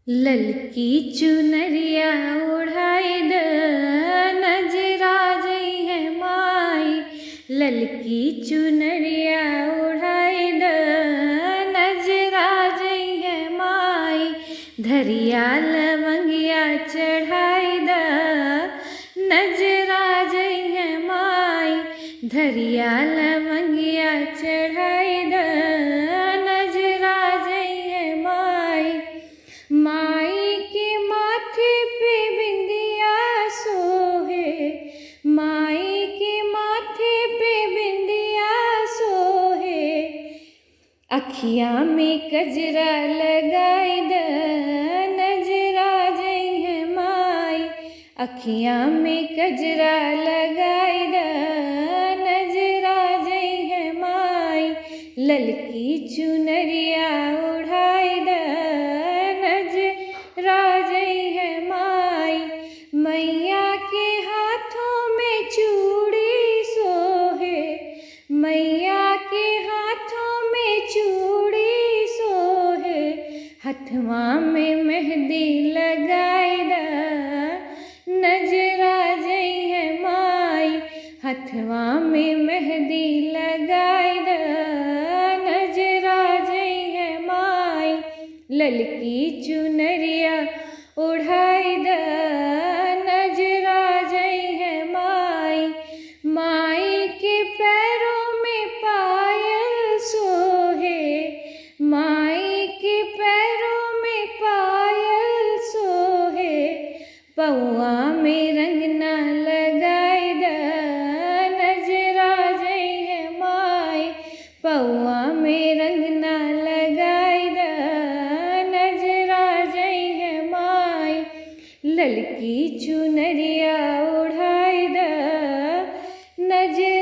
ललकी चुनरिया ओढ़ाई द नजरा जई है माई। ललकी चुनरिया ओढ़ाई द नजरा जई है माई। धरिया लवंगिया चढ़ाई द नजरा जई है माई। धरिया लवंगिया चढ़ाई द नजरा जई है माई। माई के माथे पे बिंदिया सोहे। माई के माथे पे बिंदिया सोहे। अखियाँ में कजरा लगाई द नजरा जई है माई। अखियाँ में कजरा लगाई द नजरा जई है माई। ललकी चुनरिया ओढ़ाई द नजरा जई है माई। मैया के हाथों में चूड़ी सोहे। मैया के हाथों में चूड़ी सोहे। हथवा में मेहंदी लगाई द नजरा जई है माई। हथवा में मेहंदी लगाई द नजरा जई है माई। ललकी चुनरिया ओढ़ाई द नजरा जई है माई। माई के पैरों में पायल सोहे। माई के पैरों में पायल सोहे। पौआ में रंगना लगाई द नजरा जई है माई। पौआ में रंगना लगाई द नजरा जई है माई। ललकी चुनरिया ओढ़ाई द नजरा